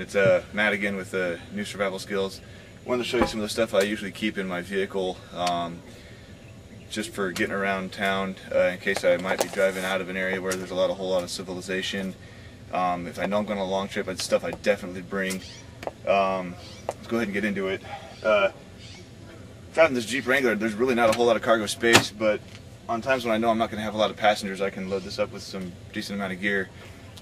again, it's Matt again with New Survival Skills. Wanted to show you some of the stuff I usually keep in my vehicle, just for getting around town, in case I might be driving out of an area where there's a whole lot of civilization. If I know I'm going on a long trip, it's stuff I definitely bring. Let's go ahead and get into it. Driving this Jeep Wrangler, there's really not a whole lot of cargo space, but on times when I know I'm not going to have a lot of passengers, I can load this up with some decent amount of gear.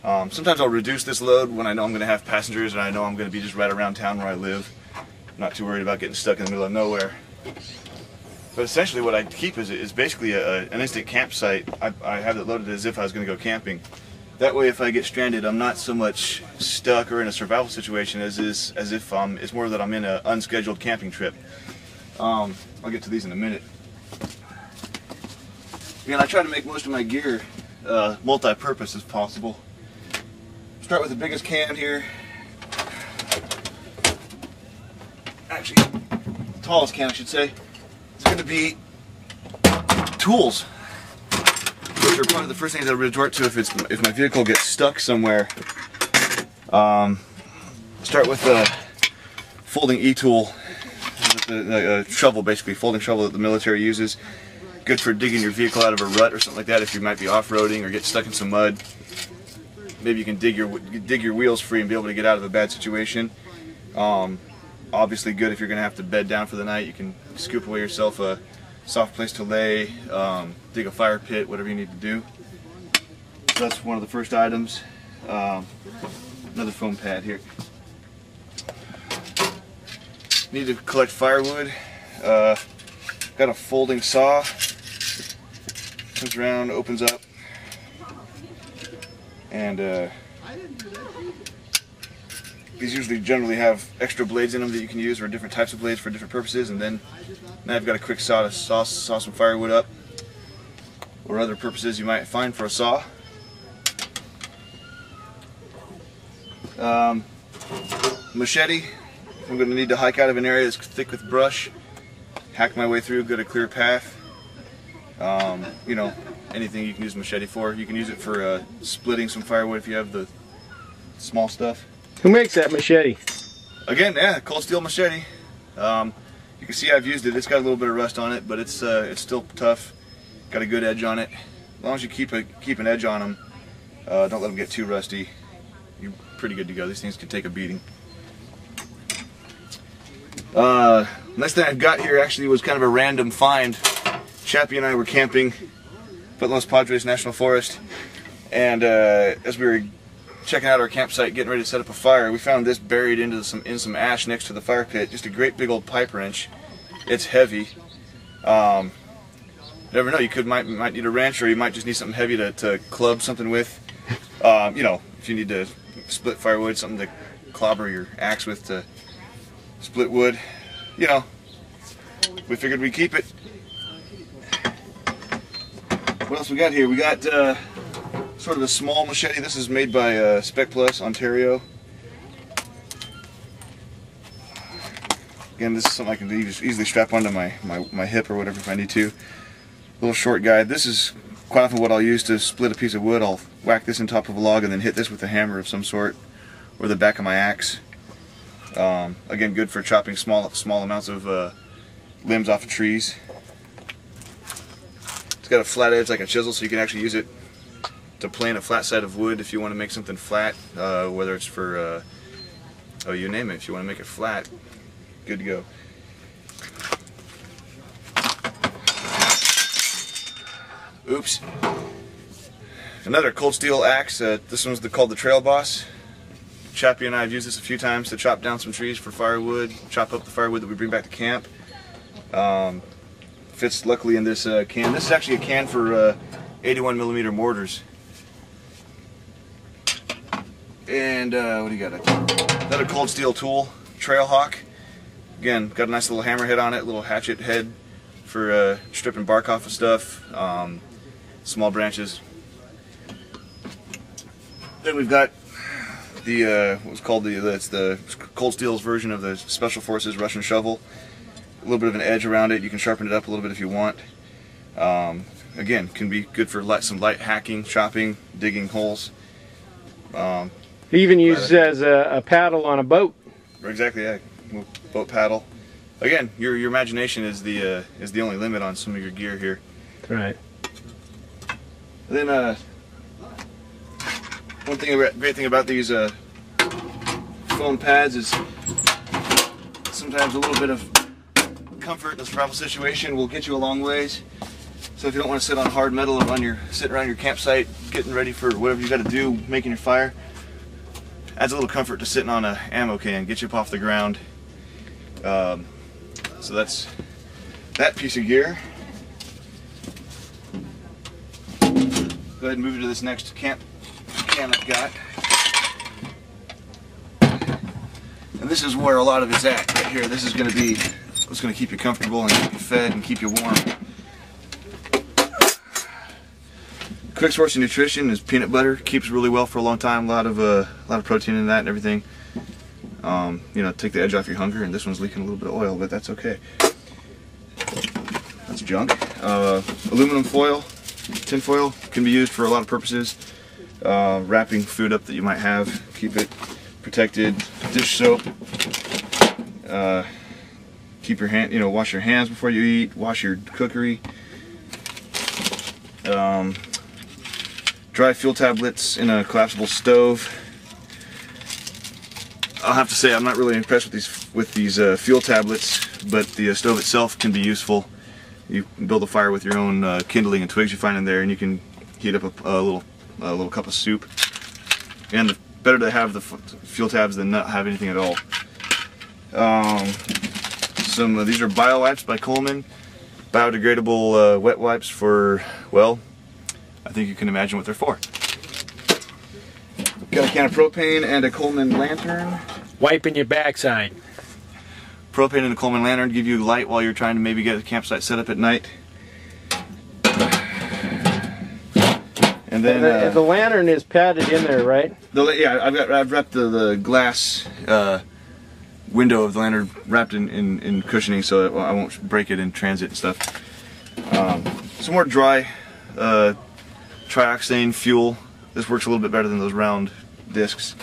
Sometimes I'll reduce this load when I know I'm going to have passengers and I know I'm going to be just right around town where I live. I'm not too worried about getting stuck in the middle of nowhere. But essentially what I keep is basically an instant campsite. I have it loaded as if I was going to go camping. That way if I get stranded, I'm not so much stuck or in a survival situation as if it's more that I'm in an unscheduled camping trip. I'll get to these in a minute. Again, I try to make most of my gear multi-purpose as possible. Start with the biggest can here. Actually, the tallest can I should say. It's going to be tools, which are probably the first things I resort to if my vehicle gets stuck somewhere. Start with the folding e-tool, the shovel, basically folding shovel that the military uses. Good for digging your vehicle out of a rut or something like that if you might be off-roading or get stuck in some mud. Maybe you can dig your wheels free and be able to get out of a bad situation. Obviously good if you're going to have to bed down for the night. You can scoop away yourself a soft place to lay, dig a fire pit, whatever you need to do. So that's one of the first items. Another foam pad here. Need to collect firewood. Got a folding saw. Comes around, opens up, and these usually generally have extra blades in them that you can use, or different types of blades for different purposes. And then now I've got a quick saw to saw some firewood up, or other purposes you might find for a saw. Machete. I'm going to need to hike out of an area that's thick with brush, hack my way through, get a clear path. You know, anything you can use a machete for. You can use it for splitting some firewood if you have the small stuff. Who makes that machete? Again, yeah, cold steel machete. You can see I've used it. It's got a little bit of rust on it, but it's still tough. Got a good edge on it. As long as you keep an edge on them, don't let them get too rusty, you're pretty good to go. These things can take a beating. Next thing I've got here actually was kind of a random find. Chappie and I were camping up at Los Padres National Forest, and as we were checking out our campsite, getting ready to set up a fire, we found this buried in some ash next to the fire pit. Just a great big old pipe wrench. It's heavy. You never know. You might need a wrench, or you might just need something heavy to club something with. You know, if you need to split firewood, something to clobber your axe with to split wood. You know, we figured we'd keep it. What else we got here? We got sort of a small machete. This is made by Spec Plus, Ontario. Again, this is something I can easily strap onto my hip or whatever if I need to. Little short guide. This is quite often what I'll use to split a piece of wood. I'll whack this on top of a log and then hit this with a hammer of some sort, or the back of my axe. Again, good for chopping small amounts of limbs off of trees. It's got a flat edge like a chisel, so you can actually use it to plane a flat side of wood if you want to make something flat, whether it's for, oh, you name it. If you want to make it flat, good to go. Oops. Another cold steel axe. This one's called the Trail Boss. Chappie and I have used this a few times to chop down some trees for firewood, chop up the firewood that we bring back to camp. Fits luckily in this can. This is actually a can for 81mm mortars. And what do you got? Another cold steel tool, Trail Hawk. Again, got a nice little hammerhead on it, little hatchet head for stripping bark off of stuff, small branches. Then we've got the what's called the Cold Steel's version of the Special Forces Russian shovel. A little bit of an edge around it. You can sharpen it up a little bit if you want. Again, can be good for some light hacking, chopping, digging holes. Even used as a paddle on a boat. Exactly, yeah. Boat paddle. Again, your imagination is the only limit on some of your gear here. Right. And then great thing about these foam pads is sometimes a little bit of comfort in a travel situation will get you a long ways. So if you don't want to sit on hard metal sitting around your campsite, getting ready for whatever you got to do, making your fire, adds a little comfort to sitting on a ammo can, get you up off the ground. So that's that piece of gear. Go ahead and move you to this next camp can I've got. And this is where a lot of it's at, right here. This is going to be what's going to keep you comfortable and keep you fed and keep you warm. Quick source of nutrition is peanut butter. Keeps really well for a long time. A lot of protein in that and everything. You know, take the edge off your hunger. And this one's leaking a little bit of oil, but that's okay. That's junk. Aluminum foil, tin foil can be used for a lot of purposes. Wrapping food up that you might have, keep it protected. Dish soap. Keep your hand. You know, wash your hands before you eat. Wash your cookery. Dry fuel tablets in a collapsible stove. I'll have to say I'm not really impressed with these fuel tablets, but the stove itself can be useful. You can build a fire with your own kindling and twigs you find in there, and you can heat up a little cup of soup. And better to have the fuel tabs than not have anything at all. These are bio wipes by Coleman, biodegradable wet wipes for, well, I think you can imagine what they're for. Got a can of propane and a Coleman lantern. Wiping your backside. Propane and a Coleman lantern give you light while you're trying to maybe get a campsite set up at night. And then the lantern is padded in there, right? Yeah, I've wrapped the glass window of the lantern wrapped in cushioning so that I won't break it in transit and stuff. Some more dry trioxane fuel. This works a little bit better than those round discs.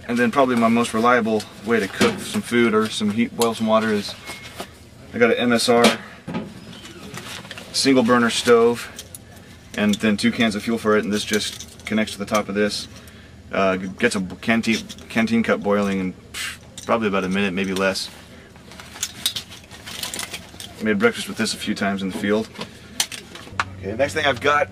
And then probably my most reliable way to cook some food or boil some water is I got an N.S.S single burner stove and then 2 cans of fuel for it, and this just connects to the top of this. Gets a canteen cup boiling in probably about a minute, maybe less. Made breakfast with this a few times in the field. Okay, next thing I've got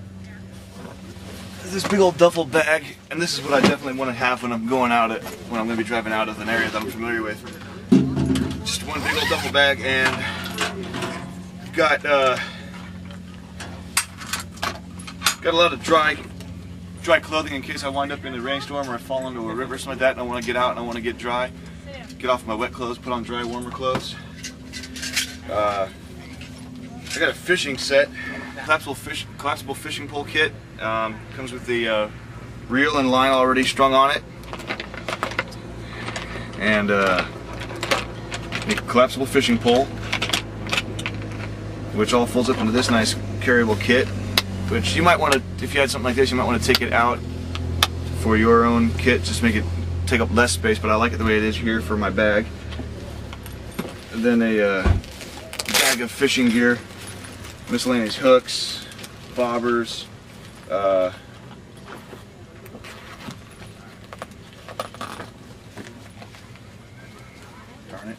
is this big old duffel bag, and this is what I definitely want to have when I'm going when I'm going to be driving out of an area that I'm familiar with. Just one big old duffel bag, and got a lot of dry clothing in case I wind up in a rainstorm or I fall into a river or something like that, and I want to get out and I want to get dry. Get off my wet clothes, put on dry, warmer clothes. I got a fishing set, collapsible fishing pole kit. Comes with the reel and line already strung on it, and a collapsible fishing pole, which all folds up into this nice carryable kit. Which you might want to, if you had something like this, you might want to take it out for your own kit, just make it take up less space. But I like it the way it is here for my bag. And then a bag of fishing gear, miscellaneous hooks, bobbers, darn it.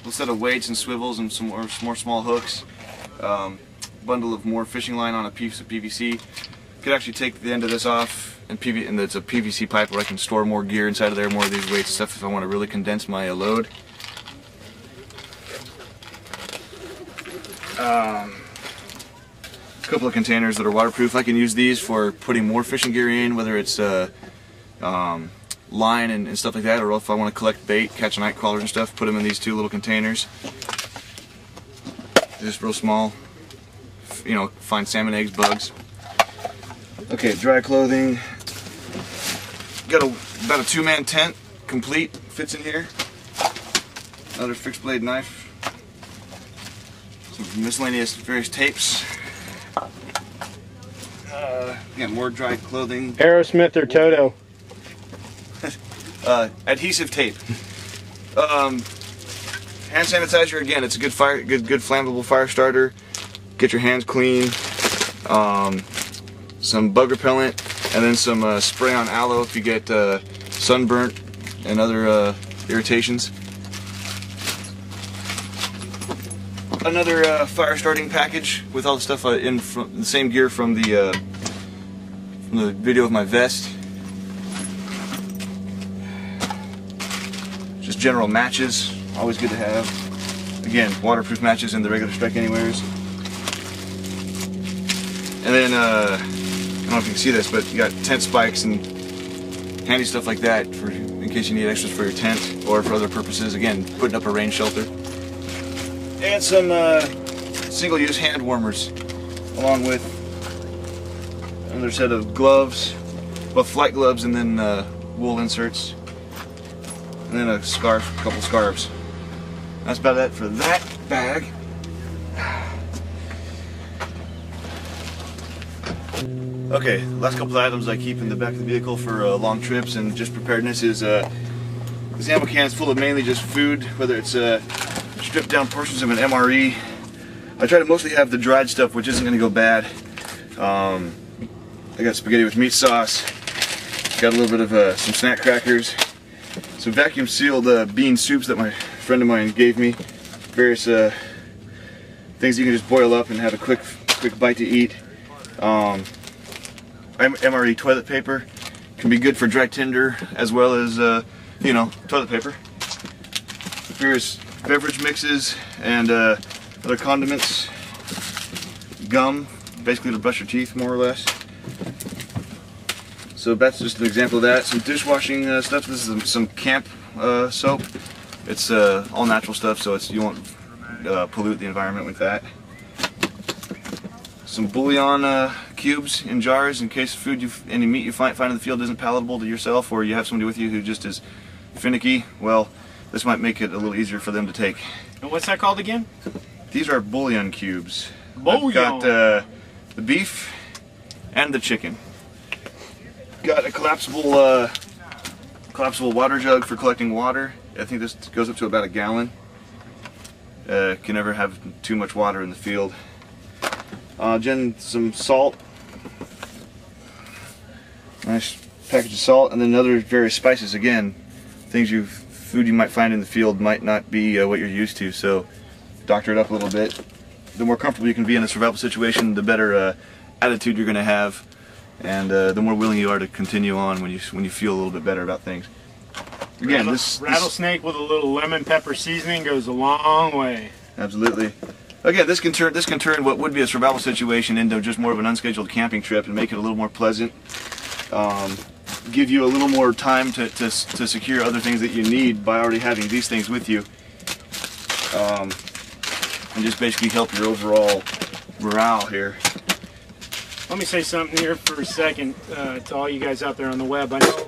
A set of weights and swivels and some more small hooks. Bundle of more fishing line on a piece of PVC. Could actually take the end of this off, and it's a PVC pipe where I can store more gear inside of there, more of these weights and stuff if I want to really condense my load. A couple of containers that are waterproof. I can use these for putting more fishing gear in, whether it's line and stuff like that, or if I want to collect bait, catch night crawlers and stuff, put them in these 2 little containers. Just real small, you know, find salmon eggs, bugs. Okay, dry clothing. Got about a 2-man tent, complete, fits in here. Another fixed blade knife. Some miscellaneous various tapes. Again, more dry clothing. Aerosmith or Toto? Adhesive tape. Hand sanitizer, again, it's a good flammable fire starter. Get your hands clean. Some bug repellent, and then some spray on aloe if you get sunburnt and other irritations. Another fire starting package with all the stuff in the same gear from the video of my vest. Just general matches, always good to have. Again, waterproof matches in the regular Strike Anywheres. And then, I don't know if you can see this, but you got tent spikes and handy stuff like that in case you need extras for your tent or for other purposes. Again, putting up a rain shelter. And some single-use hand warmers, along with another set of gloves, both flight gloves and then wool inserts, and then a scarf, a couple scarves. That's about it for that bag. Okay, last couple of items I keep in the back of the vehicle for long trips and just preparedness is this ammo can is full of mainly just food, whether it's stripped down portions of an MRE. I try to mostly have the dried stuff, which isn't going to go bad. I got spaghetti with meat sauce, got a little bit of some snack crackers, some vacuum sealed bean soups that my friend of mine gave me, various things you can just boil up and have a quick bite to eat. MRE toilet paper can be good for dry tinder as well as you know, toilet paper. Various beverage mixes and other condiments. Gum, basically to brush your teeth more or less. So that's just an example of that. Some dishwashing stuff. This is some camp soap. It's all natural stuff, so you won't pollute the environment with that. Some bouillon cubes in jars in case any meat you find in the field isn't palatable to yourself, or you have somebody with you who just is finicky. Well, this might make it a little easier for them to take. And what's that called again? These are bouillon cubes. Bouillon. I've got the beef and the chicken. Got a collapsible water jug for collecting water. I think this goes up to about a gallon. Can never have too much water in the field. Some salt. Nice package of salt, and then other various spices. Again, food you might find in the field might not be what you're used to, so doctor it up a little bit. The more comfortable you can be in a survival situation, the better attitude you're going to have, and the more willing you are to continue on when you feel a little bit better about things. Again, rattlesnake with a little lemon pepper seasoning goes a long way. Absolutely. Again, this can turn what would be a survival situation into just more of an unscheduled camping trip and make it a little more pleasant. Give you a little more time to secure other things that you need by already having these things with you, and just basically help your overall morale here. Let me say something here for a second to all you guys out there on the web. I know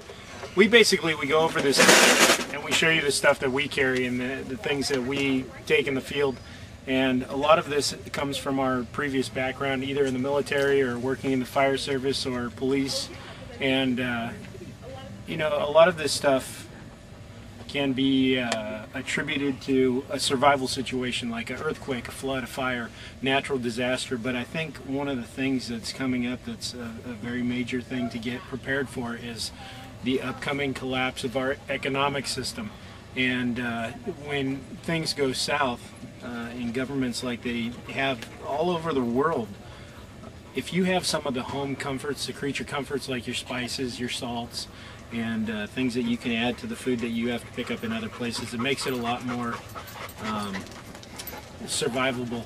we go over this and we show you the stuff that we carry and the things that we take in the field. And a lot of this comes from our previous background, either in the military or working in the fire service or police. And, you know, a lot of this stuff can be attributed to a survival situation like an earthquake, a flood, a fire, natural disaster. But I think one of the things that's coming up that's a very major thing to get prepared for is the upcoming collapse of our economic system. And when things go south in governments like they have all over the world, if you have some of the home comforts, the creature comforts like your spices, your salts, and things that you can add to the food that you have to pick up in other places, it makes it a lot more survivable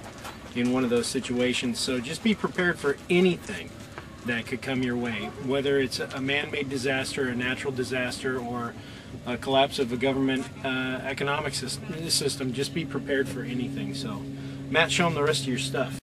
in one of those situations. So just be prepared for anything that could come your way, whether it's a man-made disaster, a natural disaster, or a collapse of a government economic system. Just be prepared for anything. So, Matt, show them the rest of your stuff.